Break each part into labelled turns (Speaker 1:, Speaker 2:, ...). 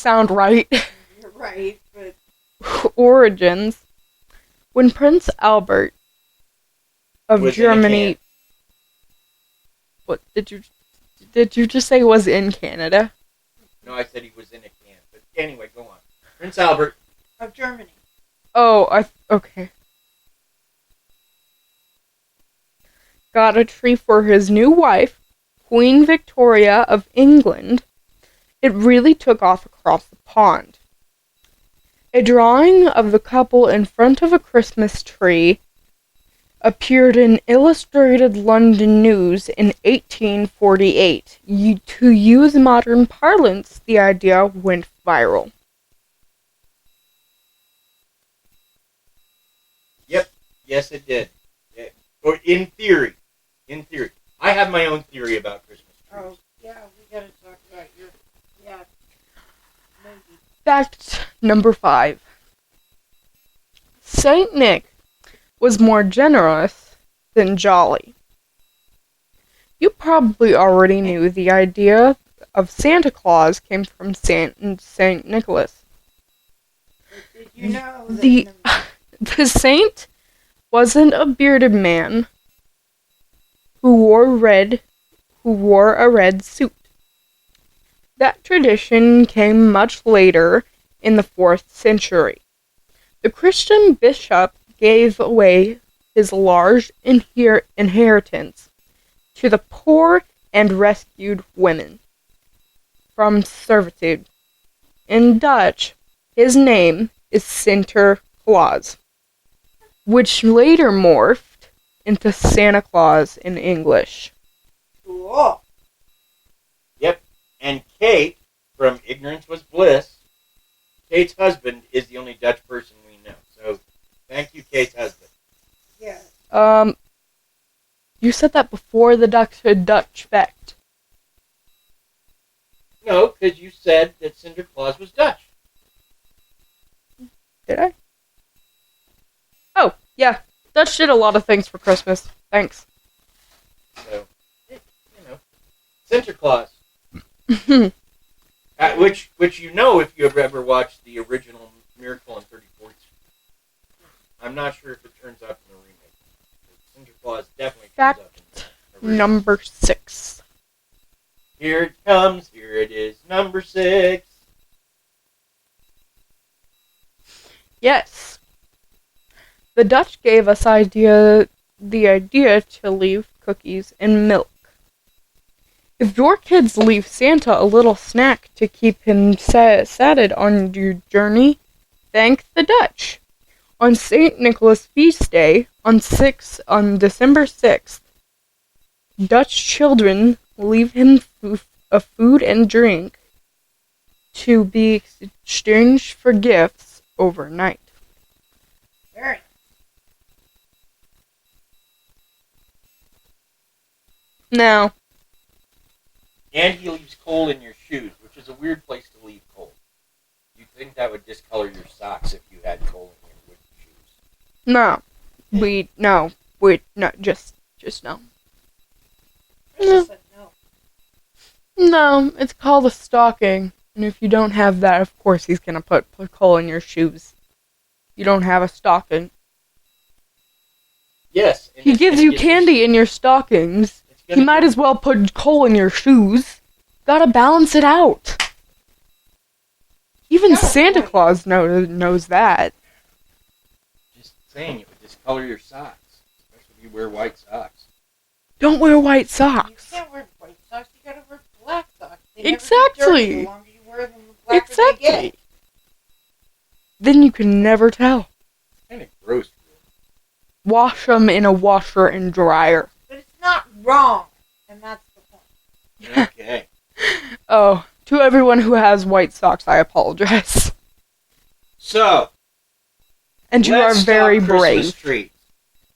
Speaker 1: sound right.
Speaker 2: You're right, but...
Speaker 1: Origins. When Prince Albert of
Speaker 3: Was
Speaker 1: Germany... What, did you just say was in Canada?
Speaker 3: No, I said he was in a can. But anyway, go on. Prince Albert
Speaker 2: of Germany.
Speaker 1: Oh, okay. Got a tree for his new wife, Queen Victoria of England. It really took off across the pond. A drawing of the couple in front of a Christmas tree appeared in Illustrated London News in 1848. To use modern parlance, the idea went viral.
Speaker 3: Yep. Yes, it did. Or in theory. In theory. I have my own theory about Christmas trees.
Speaker 2: Oh, yeah, we gotta talk about your... Yeah. Maybe.
Speaker 1: Fact number 5. Saint Nick was more generous than jolly. You probably already knew the idea of Santa Claus came from Saint Nicholas.
Speaker 2: Did you know that...
Speaker 1: The saint wasn't a bearded man who wore a red suit. That tradition came much later in the 4th century. The Christian bishop gave away his large inheritance to the poor and rescued women from servitude. In Dutch, his name is Sinterklaas, which later morphed into Santa Claus in English.
Speaker 2: Cool.
Speaker 3: Yep. And Kate, from Ignorance Was Bliss, Kate's husband is the only Dutch person we know. So, thank you, Kate's husband.
Speaker 2: Yeah.
Speaker 1: You said that before the Dutch fact.
Speaker 3: No, because you said that Sinterklaas was Dutch.
Speaker 1: Did I? Oh, yeah. Dutch did a lot of things for Christmas. Thanks.
Speaker 3: So, Sinterklaas. Which you know if you have ever watched the original Miracle on 34th Street. I'm not sure if it turns up in the remake. Sinterklaas definitely turns up in the original.
Speaker 1: Number 6.
Speaker 3: Here it comes. Here it is. Number 6.
Speaker 1: Yes. The Dutch gave us the idea to leave cookies and milk. If your kids leave Santa a little snack to keep him sated on your journey, thank the Dutch. On St. Nicholas feast day, on December 6th, Dutch children leave him a food and drink to be exchanged for gifts overnight.
Speaker 2: Very.
Speaker 1: Now,
Speaker 3: And he leaves coal in your shoes, which is a weird place to leave coal. You'd think that would discolor your socks if you had coal in your wooden shoes.
Speaker 1: no, just no.
Speaker 2: Krysta said no.
Speaker 1: No, it's called a stocking, and if you don't have that, of course he's gonna put coal in your shoes. You don't have a stocking.
Speaker 3: Yes. and
Speaker 1: He
Speaker 3: it's
Speaker 1: gives
Speaker 3: gonna
Speaker 1: you
Speaker 3: get
Speaker 1: candy in your stockings.
Speaker 3: It's gonna
Speaker 1: He might
Speaker 3: get-
Speaker 1: as well put coal in your shoes. Gotta balance it out. Even
Speaker 2: Yeah,
Speaker 1: Santa
Speaker 2: right.
Speaker 1: Claus knows that.
Speaker 3: Just saying, it would discolor your socks. Especially if you wear white socks.
Speaker 1: Don't wear white
Speaker 2: You
Speaker 1: socks.
Speaker 2: can't wear white socks, you gotta wear black socks. They
Speaker 1: Exactly.
Speaker 2: Never get dirty. The longer you wear them, the blacker they get.
Speaker 1: Exactly. Then you can never tell.
Speaker 3: Kind of gross.
Speaker 1: Wash them in a washer and dryer.
Speaker 2: But it's not wrong, and that's the point.
Speaker 3: Okay.
Speaker 1: Oh, to everyone who has white socks, I apologize.
Speaker 3: So,
Speaker 1: And you are
Speaker 3: let's
Speaker 1: very
Speaker 3: talk Christmas
Speaker 1: brave.
Speaker 3: trees.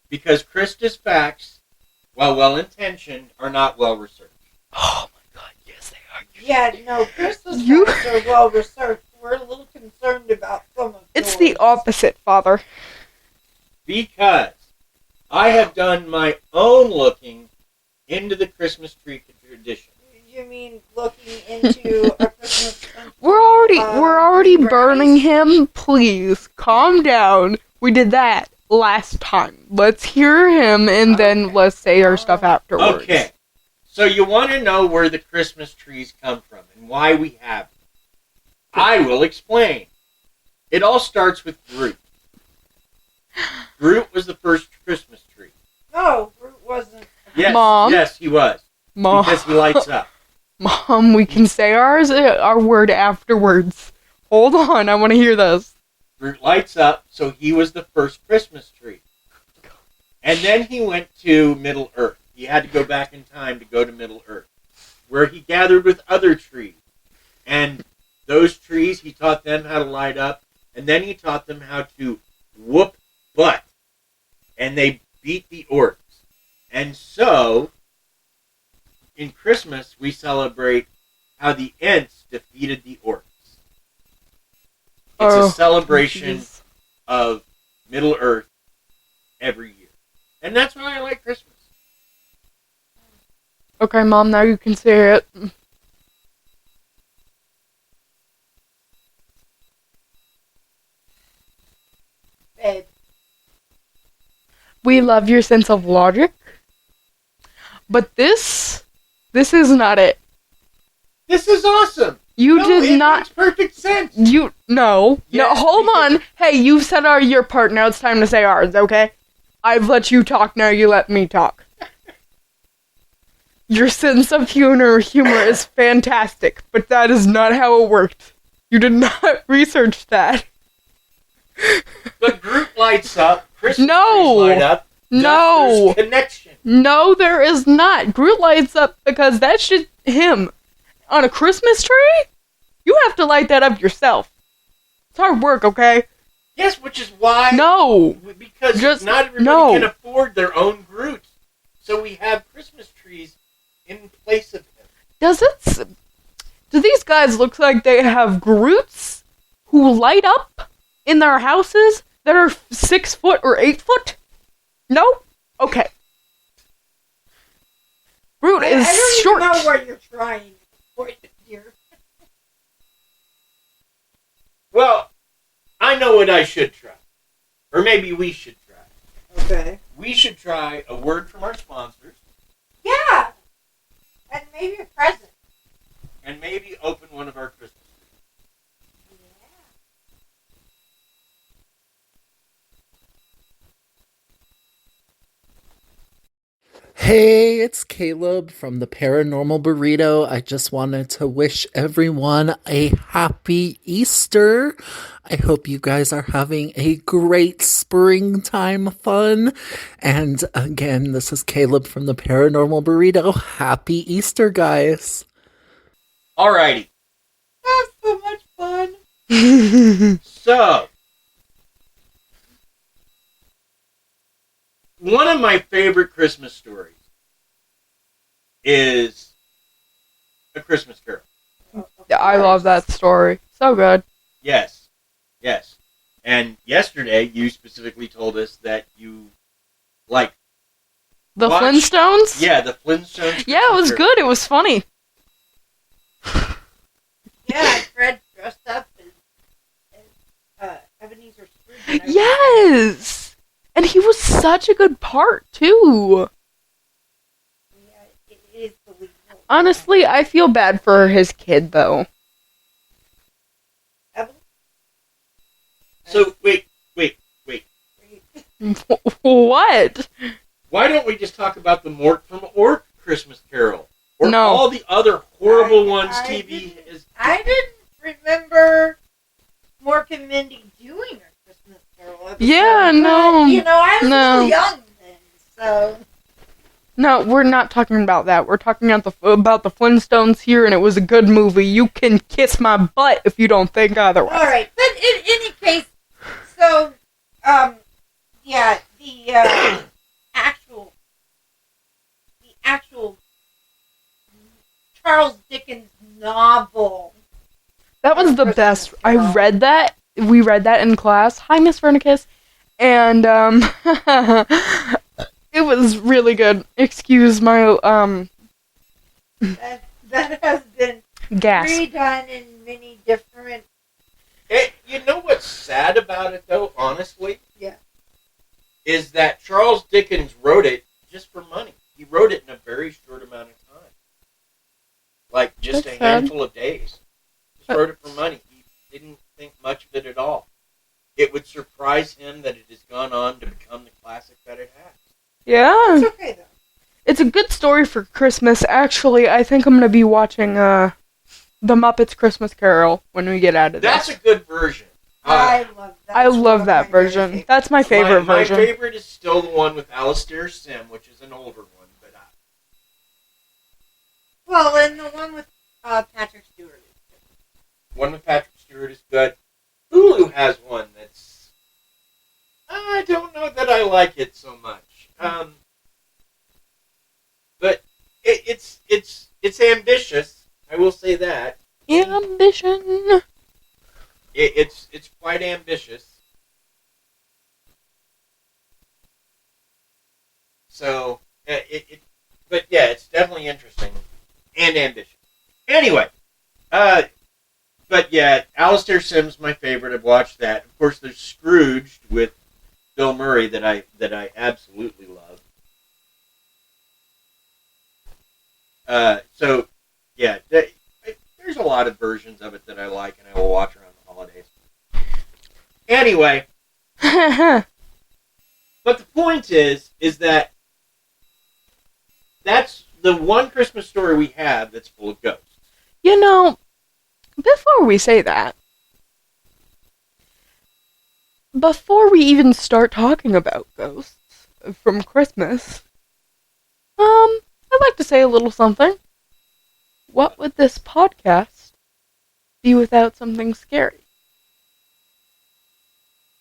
Speaker 3: Because Krista's facts, while well-intentioned, are not well-researched.
Speaker 1: Oh my god, yes they are.
Speaker 2: Yeah, no, Christmas
Speaker 1: You-
Speaker 2: facts are well researched. We're a little concerned about some of
Speaker 1: It's
Speaker 2: yours.
Speaker 1: the opposite, Father.
Speaker 3: Because I have done my own looking into the Christmas tree tradition.
Speaker 2: you mean looking into a Christmas country?
Speaker 1: We're already
Speaker 2: Green
Speaker 1: burning
Speaker 2: rice?
Speaker 1: him. Please calm down. We did that last time. Let's hear him and then
Speaker 3: Okay.
Speaker 1: let's say our stuff afterwards.
Speaker 3: Okay. So you want to know where the Christmas trees come from and why we have them. I will explain. It all starts with Groot. Groot was the first Christmas tree.
Speaker 2: No, Groot wasn't.
Speaker 3: Yes,
Speaker 1: Mom?
Speaker 3: yes, he was.
Speaker 1: Mom,
Speaker 3: Because he lights up.
Speaker 1: Mom, we can say our word afterwards. Hold on, I want to hear this.
Speaker 3: Groot lights up, so he was the first Christmas tree. And then he went to Middle Earth. He had to go back in time to go to Middle Earth, where he gathered with other trees. And those trees, he taught them how to light up, and then he taught them how to whoop butt. And they beat the orcs. And so, in Christmas, we celebrate how the Ents defeated the orcs. It's a celebration
Speaker 1: Jeez.
Speaker 3: of Middle Earth every year. And that's why I like Christmas.
Speaker 1: Okay, Mom, now you can say it.
Speaker 2: Babe.
Speaker 1: We love your sense of logic. But this is not it.
Speaker 3: This is awesome.
Speaker 1: You
Speaker 3: No,
Speaker 1: did
Speaker 3: it
Speaker 1: not.
Speaker 3: makes perfect sense.
Speaker 1: No,
Speaker 3: Yes,
Speaker 1: hold
Speaker 3: because-
Speaker 1: on. Hey, you said your part, now it's time to say ours, okay? I've let you talk, now you let me talk. Your sense of humor is fantastic, but that is not how it worked. You did not research that.
Speaker 3: But Groot lights up. Christmas
Speaker 1: No.
Speaker 3: trees light up.
Speaker 1: No.
Speaker 3: There's connection.
Speaker 1: No, there is not. Groot lights up because that's just him. On a Christmas tree? You have to light that up yourself. It's hard work, okay?
Speaker 3: Yes, which is why.
Speaker 1: No.
Speaker 3: Because
Speaker 1: Just-
Speaker 3: not everybody
Speaker 1: no.
Speaker 3: can afford their own Groot. So we have Christmas trees in place of him.
Speaker 1: Do these guys look like they have Groots who light up in their houses that are 6 foot or 8 foot? No? Okay. Groot is
Speaker 2: I don't
Speaker 1: short.
Speaker 2: even know where you're trying to point here.
Speaker 3: Well, I know what I should try. Or maybe we should try.
Speaker 2: Okay.
Speaker 3: We should try a word from our sponsors
Speaker 2: Yeah. And maybe a present.
Speaker 3: and maybe open one of our Christmas trees.
Speaker 2: Yeah.
Speaker 4: Hey, it's Caleb from the Paranormal Burrito. I just wanted to wish everyone a happy Easter. I hope you guys are having a great springtime fun. And again, this is Caleb from the Paranormal Burrito. Happy Easter, guys.
Speaker 3: Alrighty.
Speaker 2: That's so much fun.
Speaker 3: So, one of my favorite Christmas stories is A Christmas Carol.
Speaker 1: I love that story. So good.
Speaker 3: Yes. Yes. And yesterday, you specifically told us that you like,
Speaker 1: The
Speaker 3: Watch-
Speaker 1: Flintstones?
Speaker 3: yeah, the Flintstones.
Speaker 1: Yeah, it was
Speaker 3: Christmas Carol.
Speaker 1: good. It was funny.
Speaker 2: Yeah, Fred dressed up as Ebenezer Scrooge. and everything.
Speaker 1: Yes! And he was such a good part, too.
Speaker 2: Yeah, it is believable.
Speaker 1: Honestly, I feel bad for his kid, though.
Speaker 2: Evelyn?
Speaker 3: So, wait.
Speaker 1: What?
Speaker 3: Why don't we just talk about the Mort from Ork Christmas Carol? Or
Speaker 1: No.
Speaker 3: all the other horrible ones
Speaker 2: I
Speaker 3: TV
Speaker 2: didn't-
Speaker 3: is...
Speaker 2: I didn't remember Mork and Mindy doing a Christmas Carol episode.
Speaker 1: Yeah,
Speaker 2: but,
Speaker 1: no.
Speaker 2: You know, I was
Speaker 1: No.
Speaker 2: a little young then, so...
Speaker 1: No, we're not talking about that. We're talking about the Flintstones here, and it was a good movie. You can kiss my butt if you don't think otherwise.
Speaker 2: Alright, but in any case, so, yeah, the actual Charles Dickens novel.
Speaker 1: That was the best. I read that. We read that in class. Hi, Miss Vernicus. And, it was really good. Excuse my,
Speaker 2: That, that has been
Speaker 1: Gas.
Speaker 2: redone in many different...
Speaker 3: You know what's sad about it, though, honestly?
Speaker 2: Yeah.
Speaker 3: Is that Charles Dickens wrote it just for money. He wrote it in a very short amount of time. Like, just
Speaker 1: That's
Speaker 3: a
Speaker 1: sad.
Speaker 3: handful of days. Just wrote it for money. He didn't think much of it at all. It would surprise him that it has gone on to become the classic that it has.
Speaker 1: Yeah.
Speaker 2: It's okay, though.
Speaker 1: It's a good story for Christmas. Actually, I think I'm going to be watching The Muppets Christmas Carol when we get out of this.
Speaker 3: That's a good version.
Speaker 2: I love that.
Speaker 1: I love that version. That's my favorite version.
Speaker 3: My favorite is still the one with Alastair Sim, which is an older one. But
Speaker 2: Well, and the one with Patrick Stewart is good.
Speaker 3: one with Patrick Stewart is good. Hulu has one that's... I don't know that I like it so much. But it's ambitious. I will say that.
Speaker 1: Ambition.
Speaker 3: It's quite ambitious. So but yeah, it's definitely interesting and ambitious. Anyway, but yeah, Alastair Sim's my favorite. I've watched that. Of course, there's Scrooged with Bill Murray that I absolutely love. So yeah, there's a lot of versions of it that I like, and I will watch around the holidays. Anyway, but the point is that that's the one Christmas story we have that's full of ghosts.
Speaker 1: You know, before we say that, before we even start talking about ghosts from Christmas, I'd like to say a little something. What would this podcast be without something scary?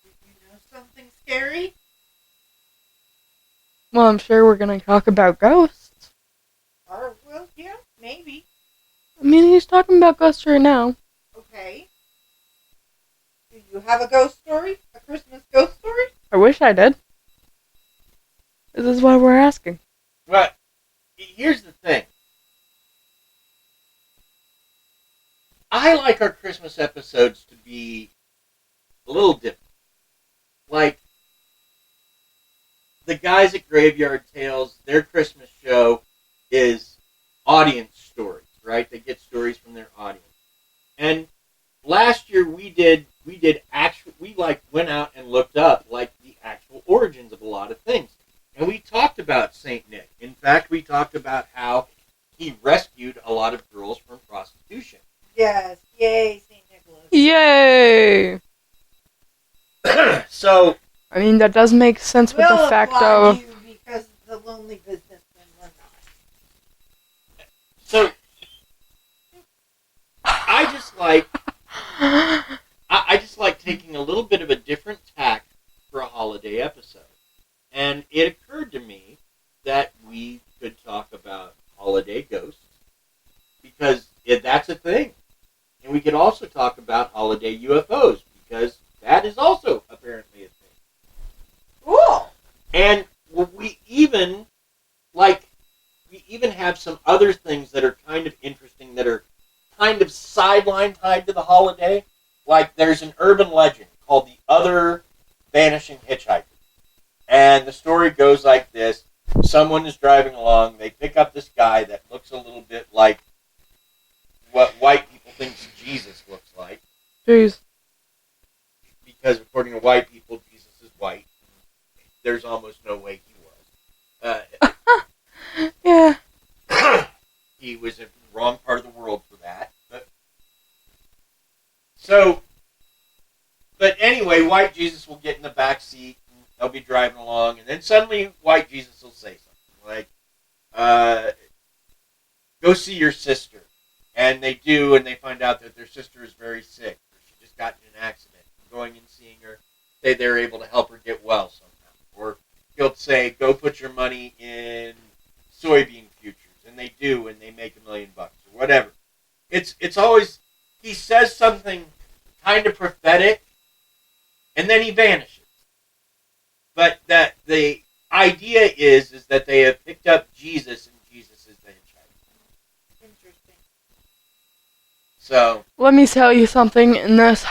Speaker 2: You know something scary?
Speaker 1: Well, I'm sure we're going to talk about ghosts.
Speaker 2: Or, well, yeah, maybe.
Speaker 1: I mean, he's talking about ghosts right now.
Speaker 2: Okay. Do you have a ghost story? A Christmas ghost story?
Speaker 1: I wish I did. This is why we're asking.
Speaker 3: But here's the thing. I like our Christmas episodes to be a little different. Like, the guys at Graveyard Tales, their Christmas show is audience stories, right? They get stories from their audience. And last year we went out and looked up like the actual origins of a lot of things. And we talked about Saint Nick. In fact, we talked about how he rescued a lot of girls from prostitution.
Speaker 2: Yes. Yay, St. Nicholas.
Speaker 1: Yay!
Speaker 3: So,
Speaker 1: I mean, that does make sense with
Speaker 2: We'll
Speaker 1: the fact
Speaker 2: applaud
Speaker 1: of...
Speaker 2: you because the lonely businessmen were not.
Speaker 3: so I just like taking a little bit of a different tack for a holiday episode. And it occurred to me that we could talk about holiday ghosts because that's a thing. And we could also talk about holiday UFOs because that is also apparently a thing.
Speaker 2: Cool.
Speaker 3: And we even have some other things that are kind of interesting that are kind of sideline tied to the holiday. Like there's an urban legend called the Other Vanishing Hitchhiker. And the story goes like this. Someone is driving along. They pick up this guy that looks a little bit like what white people think Jesus looks like.
Speaker 1: Jeez.
Speaker 3: Because according to white people, Jesus is white. There's almost no way he was.
Speaker 1: Yeah.
Speaker 3: He was in the wrong part of the world for that. But anyway, white Jesus will get in the back seat. And they'll be driving along. And then suddenly, white Jesus will say something like, go see your sister. And they do, and they find out that their sister is very sick. Or she just got in an accident. Going and seeing her, they're able to help her get well somehow. Or he'll say, go put your money in soybean futures. And they do, and they make $1 million or whatever. It's always, he says something kind of prophetic, and then he vanishes. But that the idea is that they have picked up Jesus, and Jesus is the hitchhiker.
Speaker 2: Interesting.
Speaker 3: So
Speaker 1: Let me tell you something. In this